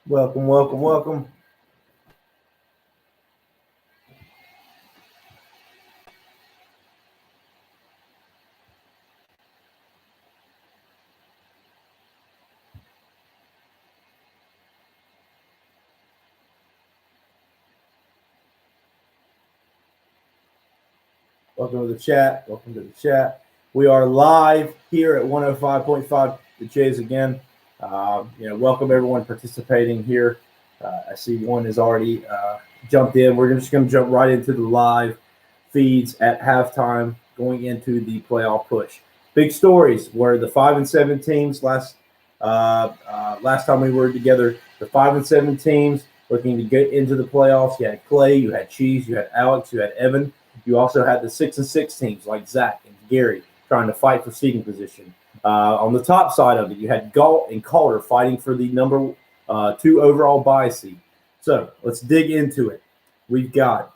Welcome, welcome, welcome. Welcome to the chat. Welcome to the chat. We are live here at 105.5 The Jays again. Welcome everyone participating here. I see one has already jumped in. We're just going to jump right into the live feeds at halftime going into the playoff push. Big stories were the 5 and 7 teams last time we were together. The 5 and 7 teams looking to get into the playoffs. You had Clay, you had Cheese, you had Alex, you had Evan. You also had the 6 and 6 teams like Zach and Gary trying to fight for seating position. On the top side of it, you had Galt and Calder fighting for the number 2 overall bye seed. So let's dig into it. We've got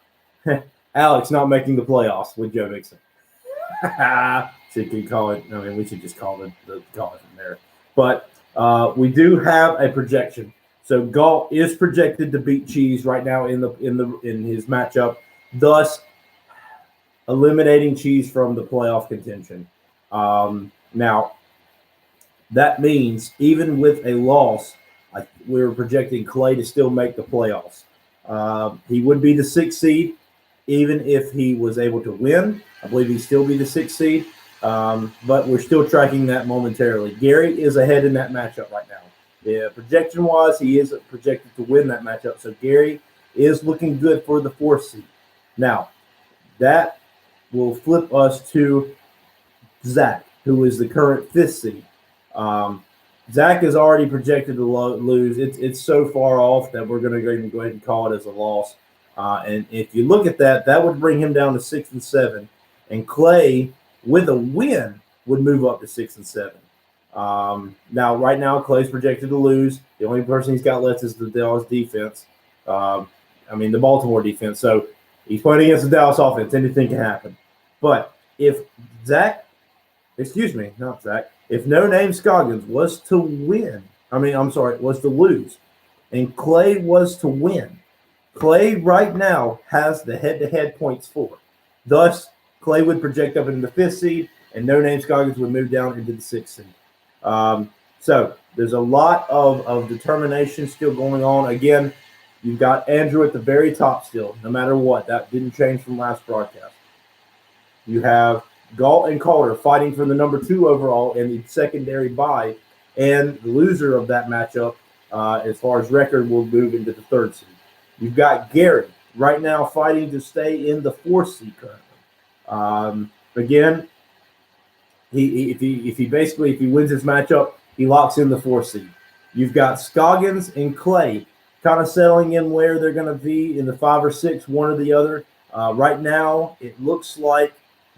Alex not making the playoffs with Joe Mixon. Should call it. I mean, we should just call it call it from there. But we do have a projection. So Galt is projected to beat Cheese right now in his matchup, thus eliminating Cheese from the playoff contention. Now, that means even with a loss, we're projecting Clay to still make the playoffs. He would be the 6th seed, even if he was able to win. I believe he'd still be the 6th seed, but we're still tracking that momentarily. Gary is ahead in that matchup right now. Yeah, projection-wise, he is projected to win that matchup. So Gary is looking good for the 4th seed. Now, that will flip us to Zach, who is the current 5th seed. Zach is already projected to lose. It's so far off that we're going to go ahead and call it as a loss. And if you look at that, that would bring him down to 6 and 7. And Clay, with a win, would move up to 6 and 7. Now, right now, Clay's projected to lose. The only person he's got left is the Dallas defense. The Baltimore defense. So he's playing against the Dallas offense. Anything can happen. But if if No Name Scoggins was to lose, and Clay was to win, Clay right now has the head-to-head points for. Thus, Clay would project up into the 5th seed, and No Name Scoggins would move down into the 6th seed. So there's a lot of determination still going on. Again, you've got Andrew at the very top still, no matter what. That didn't change from last broadcast. You have Galt and Calder fighting for the number 2 overall and the secondary bye, and the loser of that matchup, as far as record, will move into the 3rd seed. You've got Gary right now fighting to stay in the 4th seed currently. Again, if he wins his matchup, he locks in the 4th seed. You've got Scoggins and Clay kind of settling in where they're going to be in the 5 or 6, one or the other. Right now, it looks like,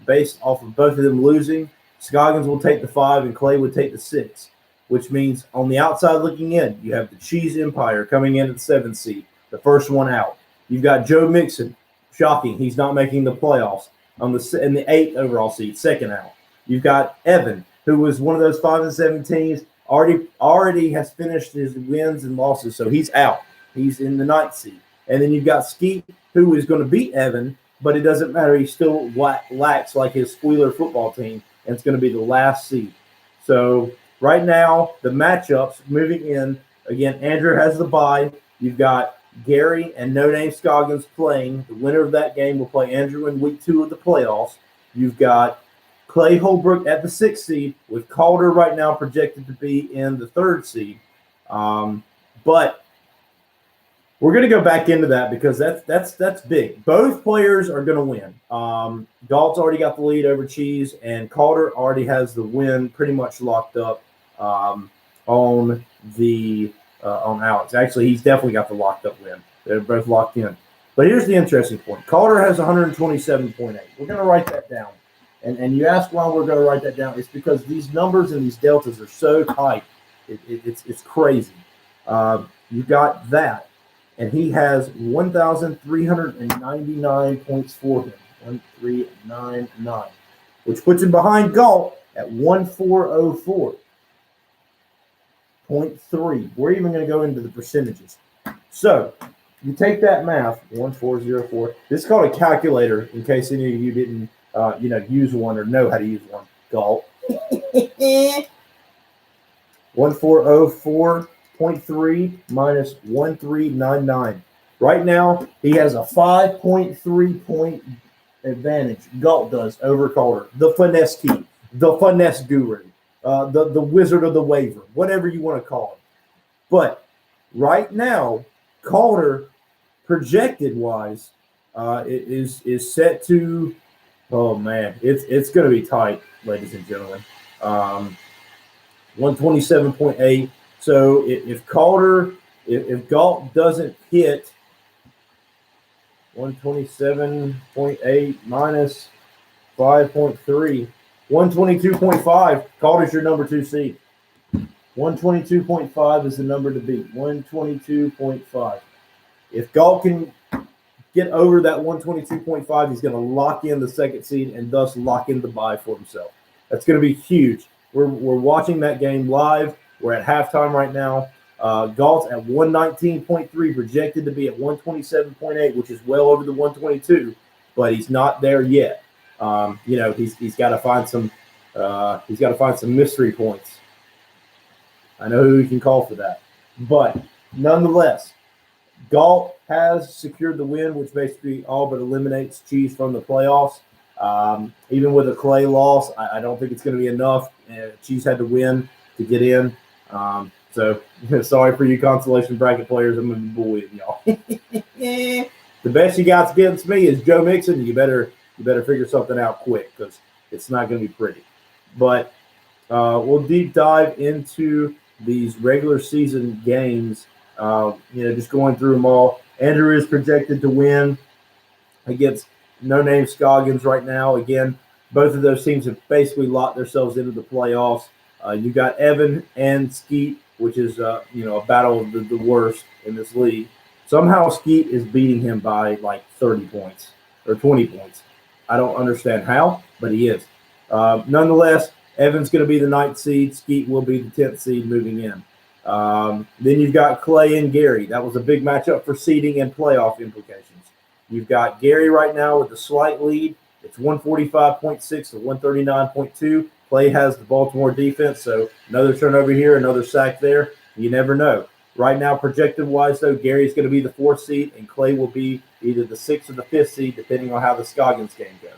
based off of both of them losing, Scoggins will take the 5 and Clay would take the 6, which means on the outside looking in, you have the Cheese Empire coming in at the 7th seed, the first one out. You've got Joe Mixon, shocking, he's not making the playoffs, in the 8th overall seed, 2nd out. You've got Evan, who was one of those 5 and 7 teams, already has finished his wins and losses, so he's out. He's in the 9th seed. And then you've got Skeet, who is going to beat Evan, but it doesn't matter. He still lacks like his Squealer football team, and it's going to be the last seed. So right now, the matchups moving in, again, Andrew has the bye. You've got Gary and No Name Scoggins playing. The winner of that game will play Andrew in week 2 of the playoffs. You've got Clay Holbrook at the 6th seed, with Calder right now projected to be in the 3rd seed. But we're going to go back into that because that's big. Both players are going to win. Galt's already got the lead over Cheese, and Calder already has the win pretty much locked up on Alex. Actually, he's definitely got the locked up win. They're both locked in. But here's the interesting point. Calder has 127.8. We're going to write that down. And you ask why we're going to write that down. It's because these numbers and these deltas are so tight. It's crazy. You got that. And he has 1,399 points for him. 1,399. Which puts him behind Galt at 1,404. 0.3. We're even going to go into the percentages. So you take that math, 1404. This is called a calculator in case any of you didn't, use one or know how to use one. Galt. 1404.3 minus 1399. Right now, he has a 5.3 point advantage. Galt does over Calder. The finesse key, the finesse guru, the wizard of the waiver, whatever you want to call him. But right now, Calder, projected wise, is set to. Oh man, it's going to be tight, ladies and gentlemen. 127.8. So if Calder, if Galt doesn't hit 127.8 minus 5.3, 122.5, Calder's your number 2 seed. 122.5 is the number to beat. 122.5. If Galt can get over that 122.5, he's going to lock in the 2nd seed and thus lock in the bye for himself. That's going to be huge. We're watching that game live. We're at halftime right now. Galt's at 119.3, projected to be at 127.8, which is well over the 122, but he's not there yet. He's got to find some. He's got to find some mystery points. I know who he can call for that, but nonetheless, Galt has secured the win, which basically all but eliminates Cheese from the playoffs. Even with a Clay loss, I don't think it's going to be enough. Cheese had to win to get in. So sorry for you consolation bracket players. I'm going to be bullying y'all. The best you got against me is Joe Mixon. You better figure something out quick because it's not going to be pretty. But we'll deep dive into these regular season games. Just going through them all. Andrew is projected to win against No Name Scoggins right now. Again, both of those teams have basically locked themselves into the playoffs. You got Evan and Skeet, which is a battle of the worst in this league. Somehow Skeet is beating him by like 30 points or 20 points. I don't understand how, but he is. Nonetheless, Evan's going to be the 9th seed. Skeet will be the 10th seed moving in. Then you've got Clay and Gary. That was a big matchup for seeding and playoff implications. You've got Gary right now with a slight lead. It's 145.6 to 139.2. Clay has the Baltimore defense, so another turnover here, another sack there. You never know. Right now, projected-wise, though, Gary's going to be the 4th seed, and Clay will be either the 6th or the 5th seed, depending on how the Scoggins game goes.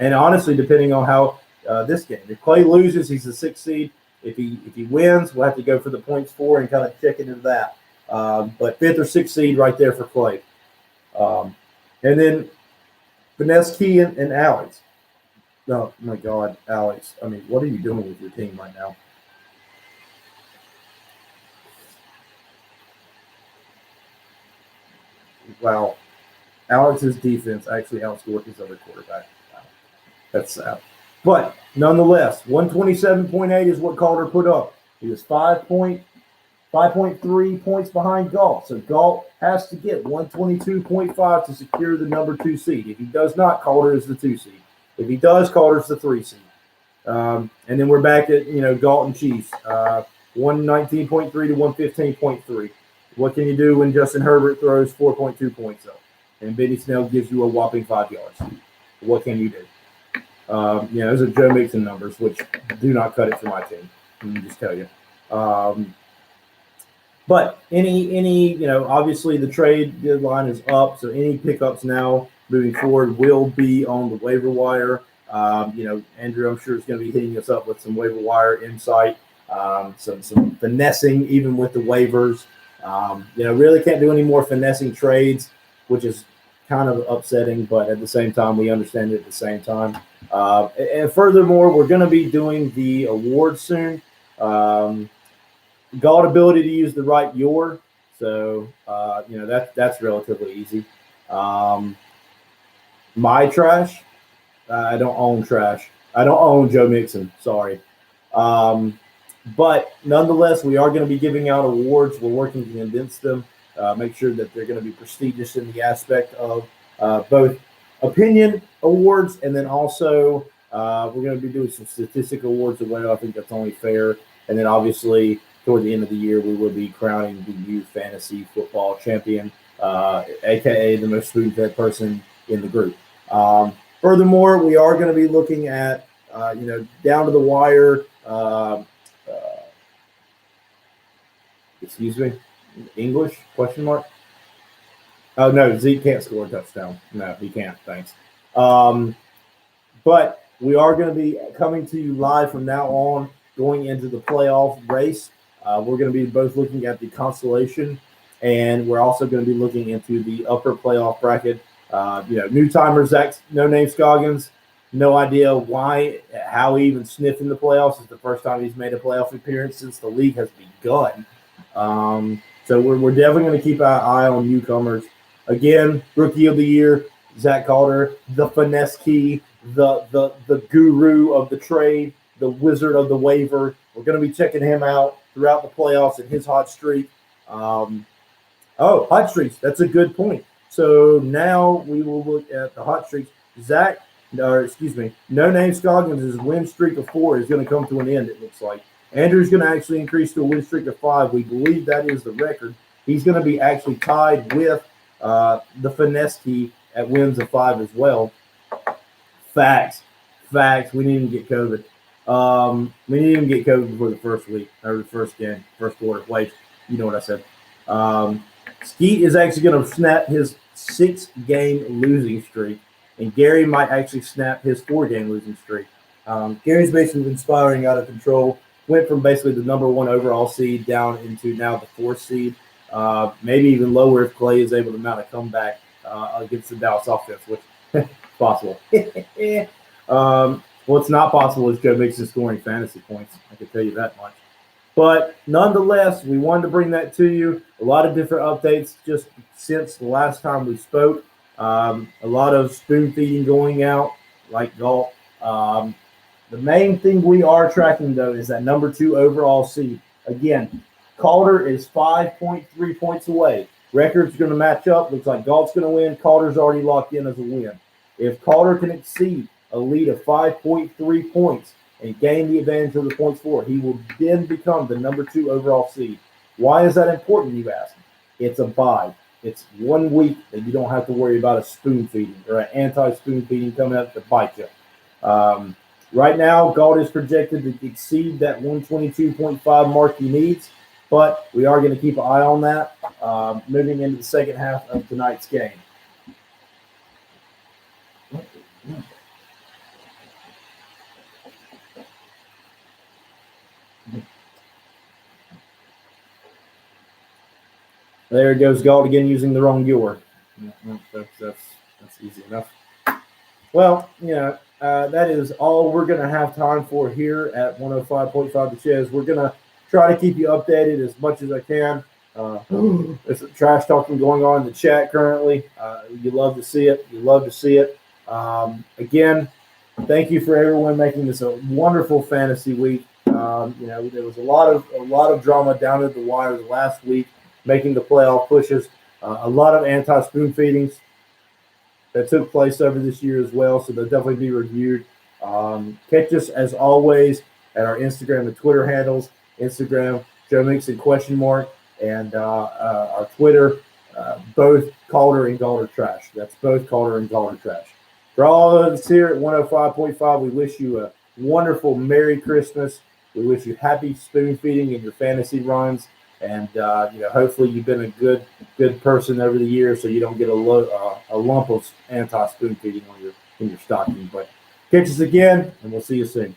And honestly, depending on how this game. If Clay loses, he's the 6th seed. If he wins, we'll have to go for the points for and kind of check into that. But 5th or 6th seed right there for Clay. And then Finesse Key and Alex. Oh, my God, Alex. I mean, what are you doing with your team right now? Wow. Alex's defense actually outscored his other quarterback. Wow. That's sad. But nonetheless, 127.8 is what Calder put up. He was 5.3 points behind Galt. So Galt has to get 122.5 to secure the number 2 seed. If he does not, Calder is the 2 seed. If he does, Calder's the 3 seed. And then we're back at, Galt and Chiefs. 119.3 to 115.3. What can you do when Justin Herbert throws 4.2 points up? And Benny Snell gives you a whopping 5 yards. What can you do? Those are Joe Mixon numbers, which do not cut it for my team. Let me just tell you. But obviously the trade deadline is up, so any pickups now moving forward will be on the waiver wire. Andrew, I'm sure, is going to be hitting us up with some waiver wire insight, some finessing even with the waivers. Really can't do any more finessing trades, which is kind of upsetting, but at the same time, we understand it at the same time. And furthermore, we're going to be doing the awards soon. Galt ability to use the right your, so that's relatively easy. My trash, I don't own trash. I don't own Joe Mixon. Sorry. But nonetheless, we are going to be giving out awards. We're working to condense them, make sure that they're going to be prestigious in the aspect of both opinion awards, and then also we're going to be doing some statistic awards as well. I think that's only fair. And then obviously toward the end of the year, we will be crowning the youth fantasy football champion, aka the most spoon-fed person in the group. Furthermore, we are going to be looking at down to the wire. Excuse me, English question mark. Oh no, Zeke can't score a touchdown. No, he can't. Thanks. But we are going to be coming to you live from now on, going into the playoff race. We're going to be both looking at the consolation, and we're also going to be looking into the upper playoff bracket. New timer Zach, no name Scoggins, no idea how he even sniffed in the playoffs. It's the first time he's made a playoff appearance since the league has begun. So we're definitely going to keep our eye on newcomers. Again, rookie of the year, Zach Calder, the finesse key, the guru of the trade, the wizard of the waiver. We're going to be checking him out throughout the playoffs and his hot streak. Hot streaks. That's a good point. So now we will look at the hot streaks. No name Scoggins' win streak of 4 is going to come to an end, it looks like. Andrew's going to actually increase to a win streak of 5. We believe that is the record. He's going to be actually tied with the finesse key at wins of 5 as well. Facts. We didn't even get COVID. We didn't even get COVID before the first week, or the first game, first quarter. Wait, you know what I said. Skeet is actually going to snap his 6-game losing streak, and Gary might actually snap his 4-game losing streak. Gary's basically been spiraling out of control. Went from basically the number 1 overall seed down into now the 4th seed. Maybe even lower if Clay is able to mount a comeback against the Dallas offense, which is possible. What's not possible is Joe Mixon scoring fantasy points. I can tell you that much. But nonetheless, we wanted to bring that to you. A lot of different updates just since the last time we spoke. A lot of spoon feeding going out, like Galt. The main thing we are tracking, though, is that number 2 overall seed. Again, Calder is 5.3 points away. Record's going to match up. Looks like Galt's going to win. Calder's already locked in as a win. If Calder can exceed a lead of 5.3 points and gain the advantage of the points for, he will then become the number 2 overall seed. Why is that important, you ask? It's a bye. It's 1 week that you don't have to worry about a spoon feeding or an anti-spoon feeding coming up to bite you. Right now, Galt is projected to exceed that 122.5 mark he needs, but we are going to keep an eye on that moving into the second half of tonight's game. There goes Galt again using the wrong ewer. That's easy enough. Well, that is all we're going to have time for here at 105.5 The Chiz. We're going to try to keep you updated as much as I can. There's some trash talking going on in the chat currently. You love to see it. Again, thank you for everyone making this a wonderful fantasy week. There was a lot of drama down at the wire the last week, making the playoff pushes. A lot of anti-spoon feedings that took place over this year as well, so they'll definitely be reviewed. Catch us, as always, at our Instagram and Twitter handles. Instagram, Joe Mixon ? And our Twitter, both Calder and Galder Trash. That's both Calder and Galder Trash. For all of us here at 105.5, we wish you a wonderful Merry Christmas. We wish you happy spoon feeding in your fantasy runs. And, hopefully you've been a good person over the years so you don't get a lump of anti-spoon feeding in your stocking. But catch us again, and we'll see you soon.